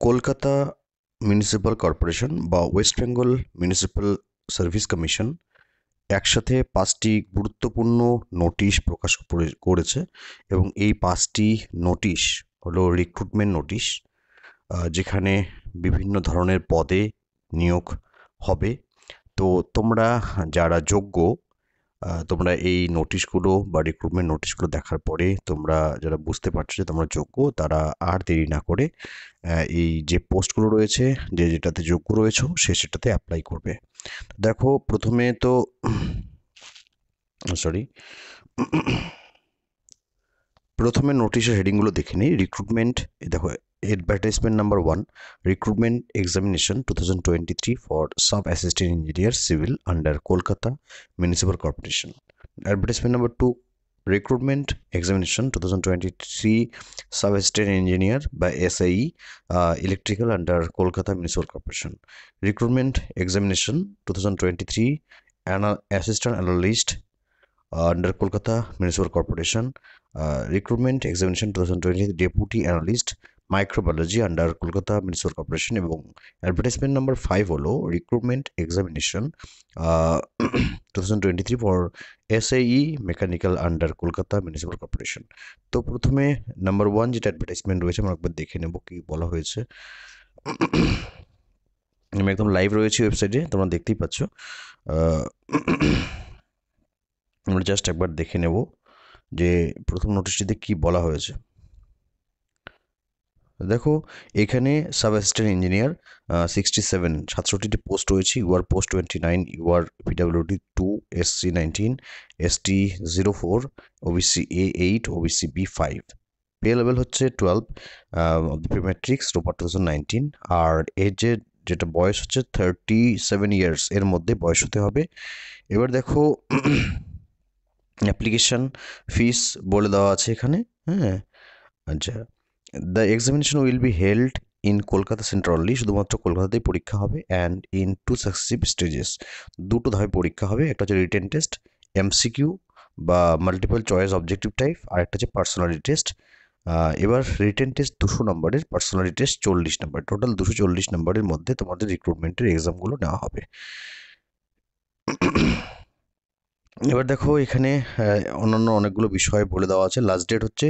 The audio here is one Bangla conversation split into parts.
কলকাতা মিউনিসিপ্যাল কর্পোরেশন বা West Bengal municipal service commission একসাথে 5টি গুরুত্বপূর্ণ নোটিশ প্রকাশ করেছে এবং এই 5টি নোটিশ হলো রিক্রুটমেন্ট নোটিশ, যেখানে বিভিন্ন ধরনের পদে নিয়োগ হবে। তো তোমরা যারা যোগ্য, তোমরা এই নোটিশগুলো বা রিক্রুটমেন্ট নোটিশগুলো দেখার পরে তোমরা যারা বুঝতে পারছো যে তোমরা যোগ্য, তারা আর দেরি না করে এই যে পোস্টগুলো রয়েছে, যেটাতে যোগ্য রয়েছে সেটাতে অ্যাপ্লাই করবে। দেখো প্রথমে তো সরি প্রথমে নোটিশের হেডিংগুলো দেখে নিই। রিক্রুটমেন্ট, দেখো advertisement number 1, recruitment examination 2023 for sub assistant engineer civil under Kolkata municipal corporation. Advertisement number 2, recruitment examination 2023 sub assistant engineer by SAE electrical under Kolkata Municipal Corporation. Recruitment examination 2023 assistant analyst under Kolkata Municipal Corporation. Recruitment examination 2023 deputy analyst microbiology under Kolkata Municipal Corporation এবং অ্যাডভার্টাইজমেন্ট নাম্বার 5 হলো recruitment examination 2023 for SAE mechanical under Kolkata municipal corporation. তো প্রথমে নাম্বার 1 যেটা অ্যাডভার্টাইজমেন্ট রয়েছে আমরা একবার দেখে নেব কি বলা হয়েছে। আমি একদম লাইভ রয়েছি ওয়েবসাইটে, তোমরা দেখতেই পাচ্ছ। আমরা জাস্ট একবার দেখে নেব যে প্রথম নোটিশটিতে কি বলা হয়েছে। দেখো এখানে সাব অ্যাসিস্ট্যান্ট ইঞ্জিনিয়ার 67টি পোস্ট রয়েছে। UR post 29, UR PWD 2, SC 19, ST 04, OBC A8, OBC B5। Pay level হচ্ছে 12 অফ দ্য পে ম্যাট্রিক্স রোপার 2019। আর এজের যেটা বয়স হচ্ছে 37 ইয়ার্স এর মধ্যে বয়স হতে হবে। এবার দেখো অ্যাপ্লিকেশন ফিস বলে দেওয়া আছে এখানে। হ্যাঁ, আচ্ছা, the examination will be held in Kolkata centre only, শুধুমাত্র কলকাতাতেই পরীক্ষা হবে। অ্যান্ড ইন 2 সাকসেসিভ স্টেজেস, দুটো ধাপে পরীক্ষা হবে। একটা হচ্ছে রিটেন টেস্ট MCQ বা মাল্টিপল চয়েস অবজেক্টিভ টাইপ, আর একটা হচ্ছে পার্সোনালিটি টেস্ট। এবার রিটেন টেস্ট 200 নম্বরের, পার্সোনালিটি টেস্ট 40 নম্বর, টোটাল 240 নম্বরের মধ্যে তোমাদের রিক্রুটমেন্টের এক্সামগুলো নেওয়া হবে। এবার দেখো এখানে অন্যান্য অনেকগুলো বিষয় বলে দেওয়া আছে। লাস্ট ডেট হচ্ছে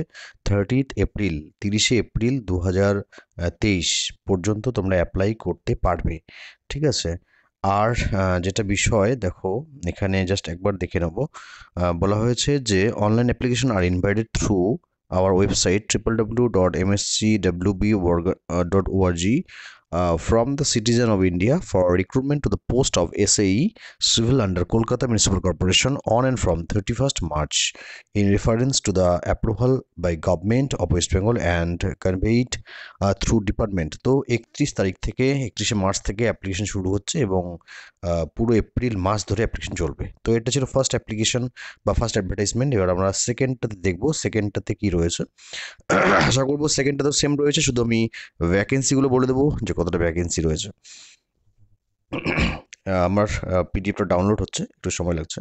30শে এপ্রিল 2023 পর্যন্ত তোমরা অ্যাপ্লাই করতে পারবে, ঠিক আছে। আর যেটা বিষয় দেখো এখানে জাস্ট একবার দেখে নেব। বলা হয়েছে যে online application are invited through our website www.mscwb.org from the citizen of India for recruitment to the post of SAE Civil under Kolkata Municipal Corporation on and from 31st March in reference to the approval by Government of West Bengal and conveyed through department। তো 31 তারিখ থেকে 31শে মার্চ থেকে অ্যাপ্লিকেশন শুরু হচ্ছে এবং পুরো এপ্রিল মাস ধরে অ্যাপ্লিকেশন চলবে। তো এটা ছিল ফার্স্ট অ্যাপ্লিকেশন বা ফার্স্ট অ্যাডভার্টাইজমেন্ট। এবার আমরা সেকেন্ডটাতে দেখবো সেকেন্ডটাতে কি রয়েছে। আশা করবো সেকেন্ডটাতেও সেম রয়েছে, শুধু আমি ভ্যাকেন্সিগুলো বলে দেবো যে কতটা ভ্যাকেন্সি রয়েছে। আমার পিডিএফটা ডাউনলোড হচ্ছে, একটু সময় লাগছে।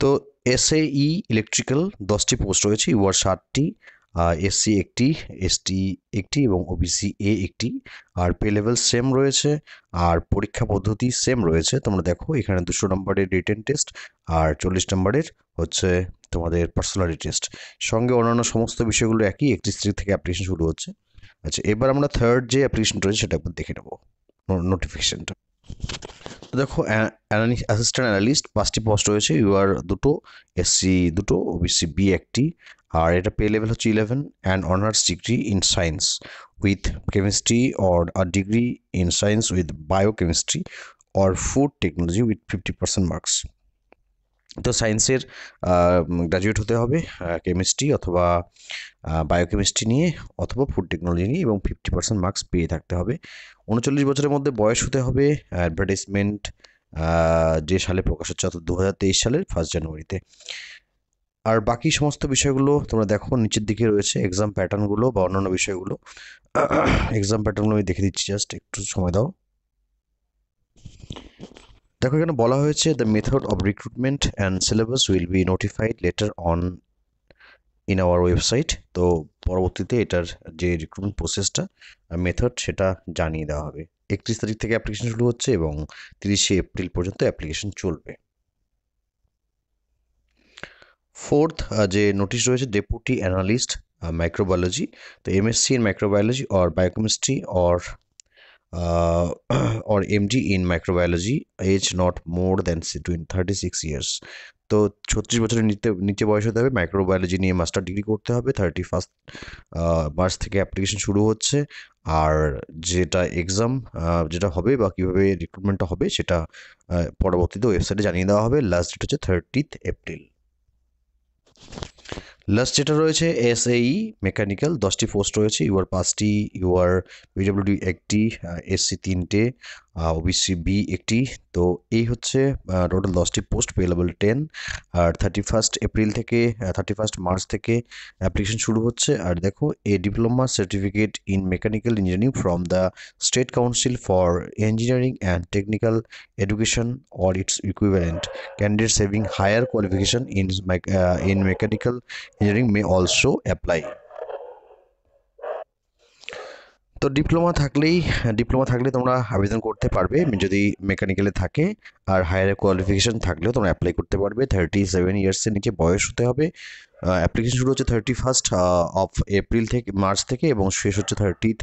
তো SAE ইলেকট্রিক্যাল 10টি পোস্ট রয়েছে, ইউআর 60টি, SC 1টি, ST 1টি এবং OBC A 1টি। আর পে লেভেল সেম রয়েছে, আর পরীক্ষা পদ্ধতি সেম রয়েছে। তোমরা দেখো এখানে 200 নম্বরের রিটেন টেস্ট আর 40 নম্বরের হচ্ছে তোমাদের পার্সোনালিটি টেস্ট। সঙ্গে অন্যান্য সমস্ত বিষয়গুলো একই। 31 তারিখ থেকে অ্যাপ্লিকেশন শুরু হচ্ছে। আচ্ছা, এবার আমরা থার্ড যে অ্যাপ্লিকেশনটা রয়েছে সেটা একবার দেখে নেব, নোটিফিকেশনটা। তো দেখো অ্যাসিস্ট্যান্ট অ্যানালিস্ট 5টি পোস্ট রয়েছে, ইউআর 2টো, SC 2টো, OBC B 1টি। আর এটা পে লেভেল হচ্ছে 11 and honours degree in science with chemistry or a degree in science with biochemistry or food technology with 50% marks. তো সায়েন্সের গ্র্যাজুয়েট হতে হবে, কেমিস্ট্রি অথবা বায়োকেমিস্ট্রি নিয়ে অথবা ফুড টেকনোলজি নিয়ে, এবং 50% মার্কস পেয়ে থাকতে হবে। 39 বছরের মধ্যে বয়স হতে হবে। অ্যাডভার্টাইজমেন্ট যে সালে প্রকাশ হচ্ছে অর্থাৎ 2023 সালের 1 জানুয়ারিতে। আর বাকি সমস্ত বিষয়গুলো তোমরা দেখো নিচের দিকে রয়েছে এক্সাম প্যাটার্নগুলো বা অন্যান্য বিষয়গুলো। এক্সাম প্যাটার্নগুলো আমি দেখে দিচ্ছি, জাস্ট একটু সময় দাও। দেখো এখানে বলা হয়েছে the method of recruitment and syllabus will be notified letter on in our website. তো পরবর্তীতে এটার যে রিক্রুটমেন্ট প্রসেসটা মেথড সেটা জানিয়ে দেওয়া হবে। 31 তারিখ থেকে অ্যাপ্লিকেশন শুরু হচ্ছে এবং 30শে এপ্রিল পর্যন্ত অ্যাপ্লিকেশন চলবে। ফোর্থ যে নোটিশ রয়েছে, ডেপুটি অ্যানালিস্ট মাইক্রোবায়োলজি। তো MSc in microbiology or biochemistry or uh, or MD in microbiology, age not more than 36 years। তো 36 বছরের নিচে বয়স হতে হবে, মাইক্রোবায়োলজি নিয়ে মাস্টার ডিগ্রি করতে হবে। 31 মার্চ থেকে অ্যাপ্লিকেশন শুরু হচ্ছে। আর যেটা এক্সাম যেটা হবে বা কীভাবে রিক্রুটমেন্টটা হবে সেটা পরবর্তীতে ওয়েবসাইটে জানিয়ে দেওয়া হবে। লাস্ট ডেট হচ্ছে 30 এপ্রিল। লাস্ট যেটা রয়েছে এসএই মেকানিক্যাল, 10টি পোস্ট রয়েছে, ইউআর 5টি, ইউআর পিডব্লিউডি একটি, এসসি 3টে, ওবিসি বি একটি। তো এই হচ্ছে টোটাল 10টি পোস্ট, পেলেবল 10। আর 31 এপ্রিল থেকে 31 মার্চ থেকে অ্যাপ্লিকেশন শুরু হচ্ছে। আর দেখো, a diploma certificate in mechanical engineering from the state council for engineering and technical education or its equivalent. Candidates having higher qualification in mechanical engineering may also apply. তো ডিপ্লোমা থাকলে তোমরা আবেদন করতে পারবে যদি মেকানিক্যালে থাকে। আর হায়ার কোয়ালিফিকেশন থাকলেও তোমরা অ্যাপ্লাই করতে পারবে। 37 ইয়ার্সের নিচে বয়স হতে হবে। অ্যাপ্লিকেশন শুরু হচ্ছে 31 থেকে মার্চ থেকে এবং শেষ হচ্ছে 30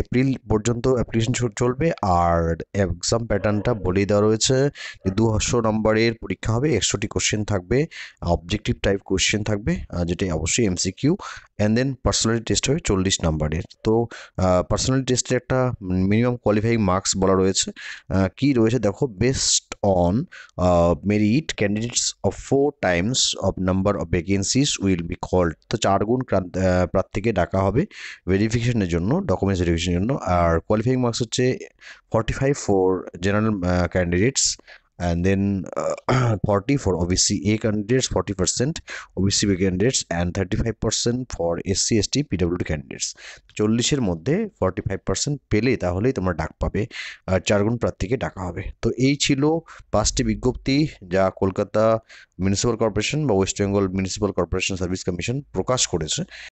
এপ্রিল পর্যন্ত অ্যাপ্লিকেশন চলবে। আর এক্সাম প্যাটার্নটা বলেই দেওয়া রয়েছে যে 200 নম্বরের পরীক্ষা হবে, 100টি কোশ্চেন থাকবে, অবজেক্টিভ টাইপ কোশ্চেন থাকবে, যেটা অবশ্যই MCQ. And then personality test হবে 40 নম্বরের। তো পার্সোনালিটি টেস্টের একটা মিনিমাম কোয়ালিফাইং মার্কস বলা রয়েছে। কি রয়েছে দেখো, based on merit candidates of 4 times of number of vacancies will be called. তো 4 গুণ প্রার্থীকে ডাকা হবে ভেরিফিকেশনের জন্য, ডকুমেন্টস ভেরিফিকেশনের জন্য। আর কোয়ালিফাইং মার্কস হচ্ছে 45 for general candidates, and then 40 for OBC A candidates, 40% OBC B candidates, and 35% for SC ST PWD candidates। 40-এর মধ্যে 45% পেলে তাহলেই তোমরা ডাক পাবে, আর 4 গুণ প্রার্থীকে ডাকা হবে। তো এই ছিল 5টি বিজ্ঞপ্তি যা কলকাতা মিউনিসিপ্যাল কর্পোরেশন বা West Bengal municipal corporation service commission প্রকাশ করেছে।